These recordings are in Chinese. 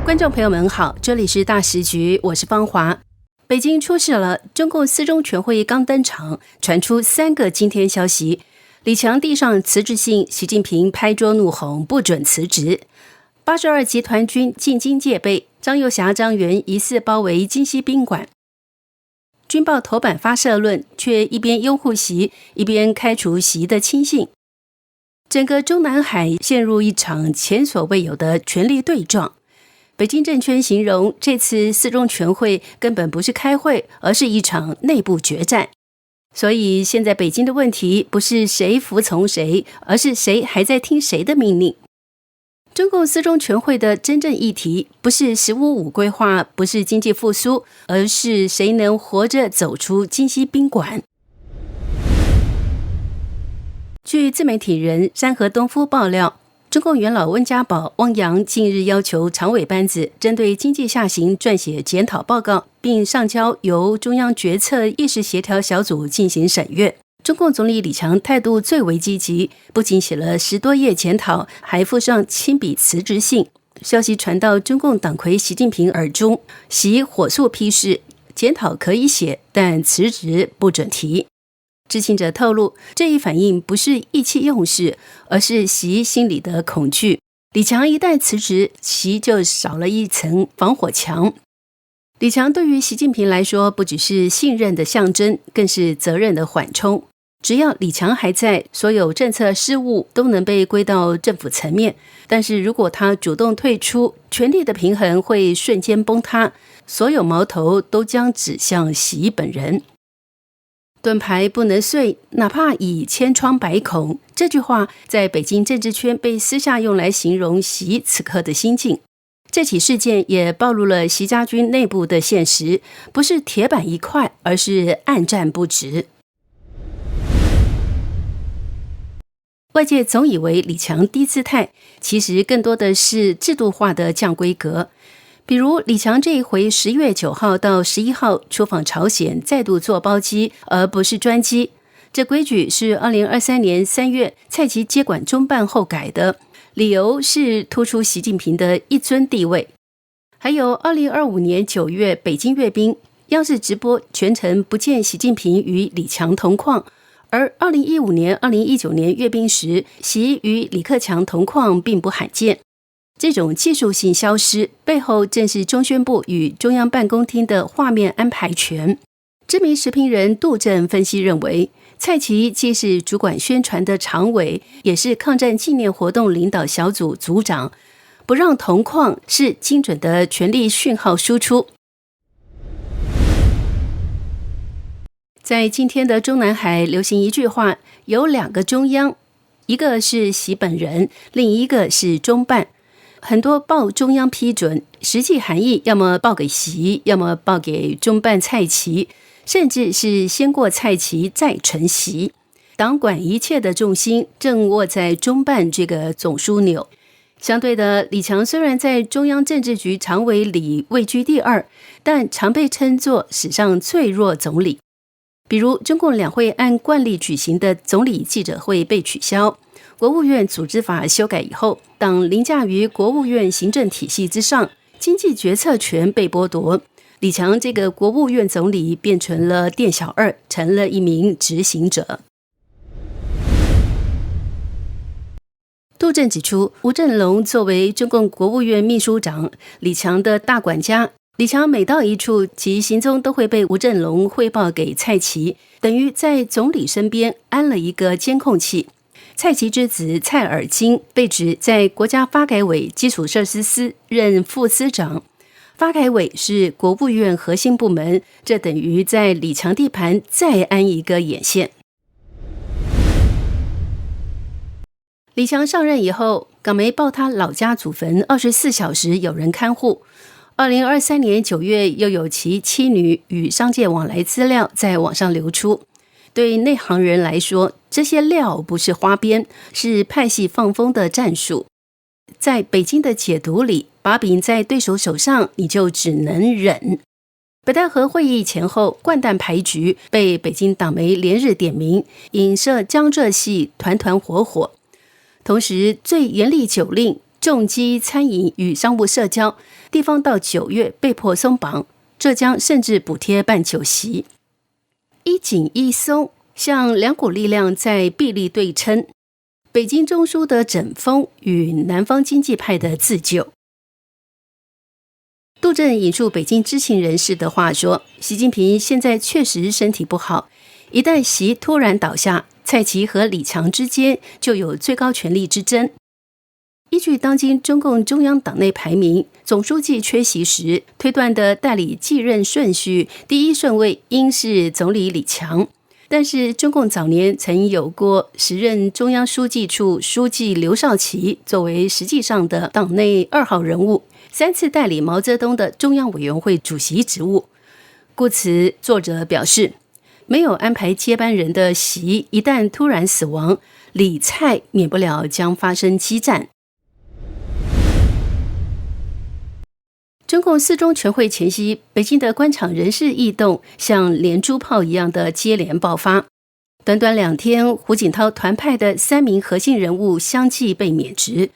观众朋友们好，这里是大时局，我是芳华。北京出事了，中共四中全会刚登场，传出3个惊天消息。李强递上辞职信，习近平拍桌怒吼不准辞职。82集团军进京戒备，张又侠、张元疑似包围京西宾馆。军报头版发社论，却一边拥护习，一边开除习的亲信。整个中南海陷入一场前所未有的权力对撞。北京政圈形容这次四中全会根本不是开会，而是一场内部决战。所以现在北京的问题不是谁服从谁，而是谁还在听谁的命令。中共四中全会的真正议题不是“15+5”规划，不是经济复苏，而是谁能活着走出京西宾馆。据自媒体人山河东夫爆料，中共元老温家宝、汪洋近日要求常委班子针对经济下行撰写检讨报告，并上交由中央决策议事协调小组进行审阅。中共总理李强态度最为积极，不仅写了10多页检讨，还附上亲笔辞职信。消息传到中共党魁习近平耳中，习火速批示，检讨可以写，但辞职不准提。知情者透露，这一反应不是意气用事，而是习心里的恐惧。李强一旦辞职，习就少了一层防火墙。李强对于习近平来说，不只是信任的象征，更是责任的缓冲。只要李强还在，所有政策失误都能被归到政府层面。但是如果他主动退出，权力的平衡会瞬间崩塌，所有矛头都将指向习本人。盾牌不能碎，哪怕已千疮百孔。这句话在北京政治圈被私下用来形容习此刻的心境。这起事件也暴露了习家军内部的现实，不是铁板一块，而是暗战不止。外界总以为李强低姿态，其实更多的是制度化的降规格。比如李强这一回10月9号到11号出访朝鲜，再度坐包机而不是专机，这规矩是2023年3月蔡奇接管中办后改的，理由是突出习近平的一尊地位。还有2025年9月北京阅兵，央视直播全程不见习近平与李强同框，而2015年、2019年阅兵时，习与李克强同框并不罕见。这种技术性消失背后，正是中宣部与中央办公厅的画面安排权。知名时评人杜正分析认为，蔡奇既是主管宣传的常委，也是抗战纪念活动领导小组组长，不让同框是精准的权力讯号输出。在今天的中南海流行一句话，有2个中央，一个是习本人，另一个是中办。很多报中央批准，实际含义要么报给习，要么报给中办蔡奇，甚至是先过蔡奇再成习。党管一切的重心正握在中办这个总枢纽。相对的，李强虽然在中央政治局常委里位居第2，但常被称作史上最弱总理。比如中共两会按惯例举行的总理记者会被取消，国务院组织法修改以后，党凌驾于国务院行政体系之上，经济决策权被剥夺。李强这个国务院总理变成了店小二，成了一名执行者。杜正指出，吴振龙作为中共国务院秘书长，李强的大管家，李强每到一处，其行踪都会被吴振龙汇报给蔡奇，等于在总理身边安了一个监控器。蔡奇之子蔡尔金被指在国家发改委基础设施司任副司长，发改委是国务院核心部门，这等于在李强地盘再安一个眼线。李强上任以后，港媒报他老家祖坟24小时有人看护。2023年9月，又有其妻女与商界往来资料在网上流出。对内行人来说，这些料不是花边，是派系放风的战术。在北京的解读里，把柄在对手手上，你就只能忍。北戴河会议前后，掼蛋牌局被北京党媒连日点名，影射江浙系团团伙伙。同时，最严厉9令，重击餐饮与商务社交，地方到9月被迫松绑，浙江甚至补贴办酒席。一紧一松，像两股力量在臂力对称。北京中枢的整风与南方经济派的自救。杜正引述北京知情人士的话说，习近平现在确实身体不好，一旦习突然倒下，蔡奇和李强之间就有最高权力之争。依据当今中共中央党内排名，总书记缺席时推断的代理继任顺序，第一顺位应是总理李强。但是中共早年曾有过时任中央书记处书记刘少奇作为实际上的党内2号人物，3次代理毛泽东的中央委员会主席职务。故此，作者表示，没有安排接班人的习一旦突然死亡，李蔡免不了将发生激战。中共4中全会前夕，北京的官场人事异动像连珠炮一样的接连爆发。短短2天，胡锦涛团派的3名核心人物相继被免职，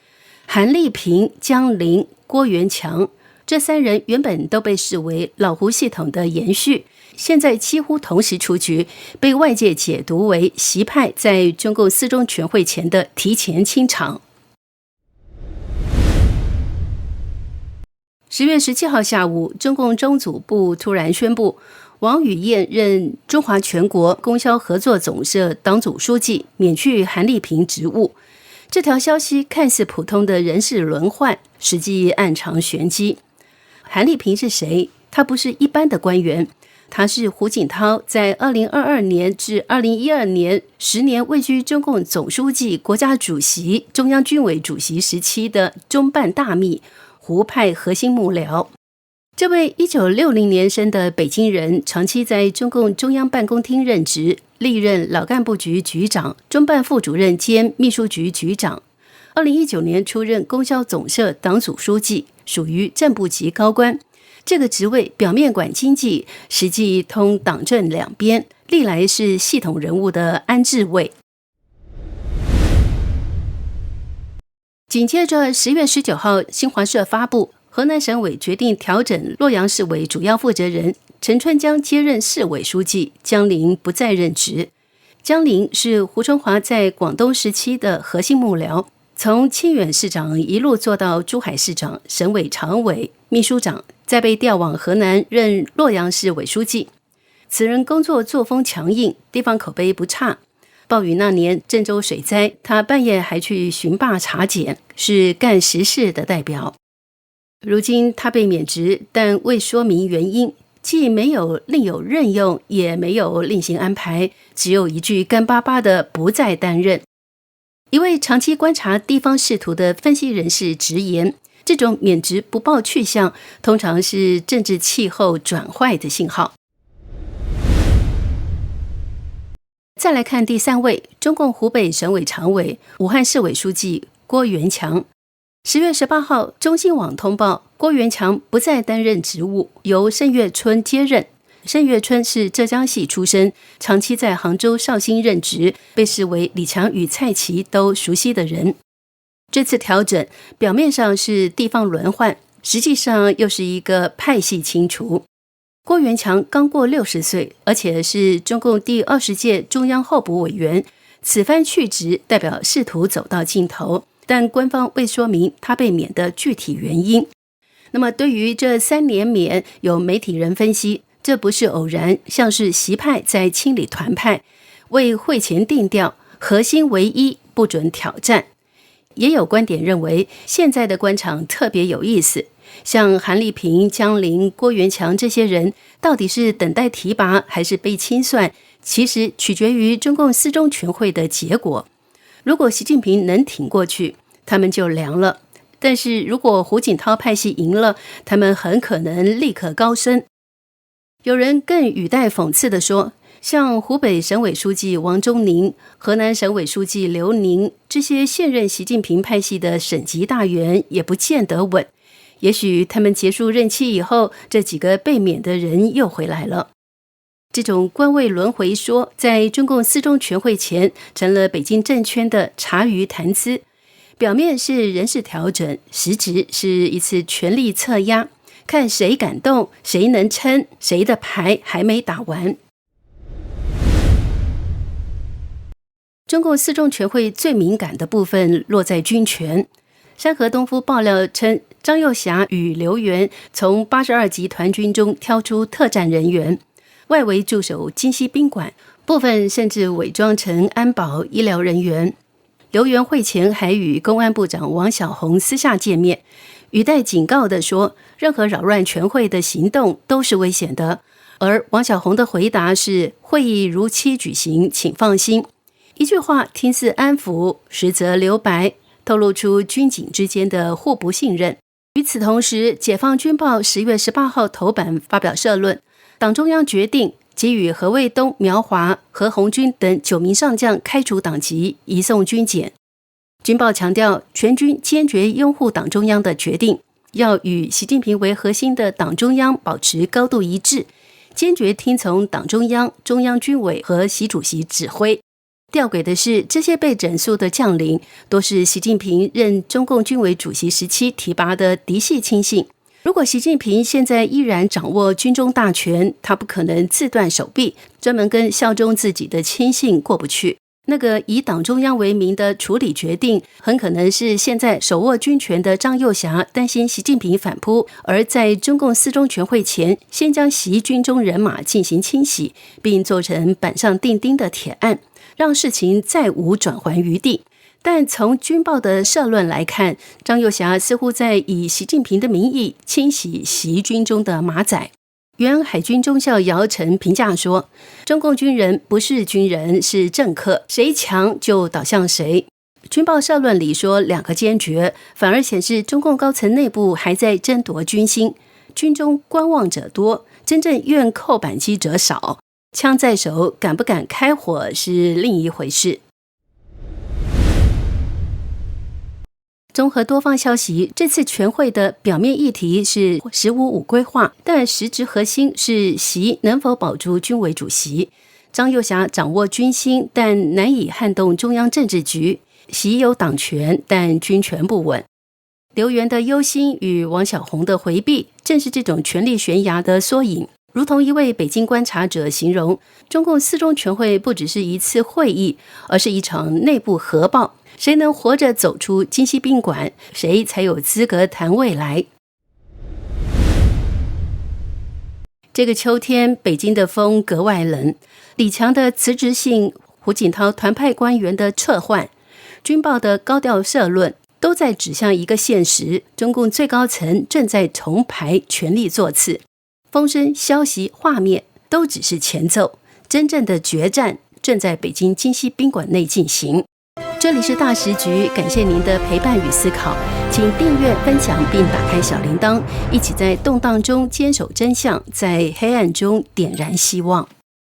韩立平、江林、郭元强这3人原本都被视为老胡系统的延续，现在几乎同时出局，被外界解读为习派在中共4中全会前的提前清场。10月17号下午，中共中组部突然宣布，王宇燕任中华全国供销合作总社党组书记，免去韩立平职务。这条消息看似普通的人事轮换，实际暗藏玄机。韩立平是谁？他不是一般的官员，他是胡锦涛在2022年至2012年10年位居中共总书记、国家主席、中央军委主席时期的中办大秘，胡派核心幕僚。这位1960年生的北京人，长期在中共中央办公厅任职，历任老干部局局长、中办副主任兼秘书局局长。2019年出任供销总社党组书记，属于正部级高官。这个职位表面管经济，实际通党政两边，历来是系统人物的安置位。紧接着10月19号，新华社发布，河南省委决定调整洛阳市委主要负责人，陈春江接任市委书记，江林不再任职。江林是胡春华在广东时期的核心幕僚，从清远市长一路做到珠海市长、省委常委、秘书长，再被调往河南任洛阳市委书记。此人工作作风强硬，地方口碑不差。暴雨那年郑州水灾，他半夜还去巡坝查检，是干实事的代表。如今他被免职，但未说明原因，既没有另有任用，也没有另行安排，只有一句干巴巴的不再担任。一位长期观察地方仕途的分析人士直言，这种免职不报去向，通常是政治气候转坏的信号。再来看第3位，中共湖北省委常委、武汉市委书记郭元强。10月18号，中新网通报，郭元强不再担任职务，由盛月春接任。盛月春是浙江系出身，长期在杭州绍兴任职，被视为李强与蔡奇都熟悉的人。这次调整表面上是地方轮换，实际上又是一个派系清除。郭元强刚过60岁，而且是中共第20届中央候补委员，此番去职代表试图走到尽头，但官方未说明他被免的具体原因。那么对于这3年免，有媒体人分析，这不是偶然，像是习派在清理团派，为会前定调，核心唯一，不准挑战。也有观点认为，现在的官场特别有意思，像韩立平、江林、郭元强这些人，到底是等待提拔还是被清算，其实取决于中共4中全会的结果。如果习近平能挺过去，他们就凉了；但是如果胡锦涛派系赢了，他们很可能立刻高升。有人更语带讽刺地说，像湖北省委书记王忠宁、河南省委书记刘宁这些现任习近平派系的省级大员也不见得稳，也许他们结束任期以后，这几个被免的人又回来了。这种官位轮回说，在中共4中全会前成了北京政圈的茶余谈资。表面是人事调整，实质是一次权力测压，看谁敢动，谁能撑，谁的牌还没打完。中共四中全会最敏感的部分落在军权。山河东夫爆料称，张又侠与刘源从82级团军中挑出特战人员，外围驻守金溪宾馆，部分甚至伪装成安保医疗人员。刘源会前还与公安部长王小洪私下见面，语带警告地说，任何扰乱全会的行动都是危险的。而王小洪的回答是，会议如期举行，请放心。一句话听似安抚，实则留白，透露出军警之间的互不信任。与此同时，解放军报10月18号头版发表社论，党中央决定给予何卫东、苗华、何鸿钧等9名上将开除党籍，移送军检。军报强调，全军坚决拥护党中央的决定，要与习近平为核心的党中央保持高度一致，坚决听从党中央、中央军委和习主席指挥。吊诡的是，这些被整肃的将领都是习近平任中共军委主席时期提拔的嫡系亲信。如果习近平现在依然掌握军中大权，他不可能自断手臂，专门跟效忠自己的亲信过不去。那个以党中央为名的处理决定，很可能是现在手握军权的张又侠担心习近平反扑，而在中共四中全会前，先将习军中人马进行清洗，并做成板上钉钉的铁案，让事情再无转圜余地。但从军报的社论来看，张又侠似乎在以习近平的名义清洗习军中的马仔。原海军中校姚晨评价说，中共军人不是军人，是政客，谁强就倒向谁。军报社论里说2个坚决，反而显示中共高层内部还在争夺军心，军中观望者多，真正愿扣扳机者少。枪在手，敢不敢开火是另一回事。综合多方消息，这次全会的表面议题是“15-5”规划，但实质核心是习能否保住军委主席。张又侠掌握军心，但难以撼动中央政治局；习有党权，但军权不稳。刘源的忧心与王小洪的回避，正是这种权力悬崖的缩影。如同一位北京观察者形容，中共四中全会不只是一次会议，而是一场内部核爆。谁能活着走出金溪宾馆，谁才有资格谈未来。这个秋天，北京的风格外冷。李强的辞职信，胡锦涛团派官员的撤换，军报的高调社论，都在指向一个现实：中共最高层正在重排权力座次。风声、消息、画面都只是前奏，真正的决战正在北京金溪宾馆内进行。这里是大时局，感谢您的陪伴与思考，请订阅、分享并打开小铃铛，一起在动荡中坚守真相，在黑暗中点燃希望。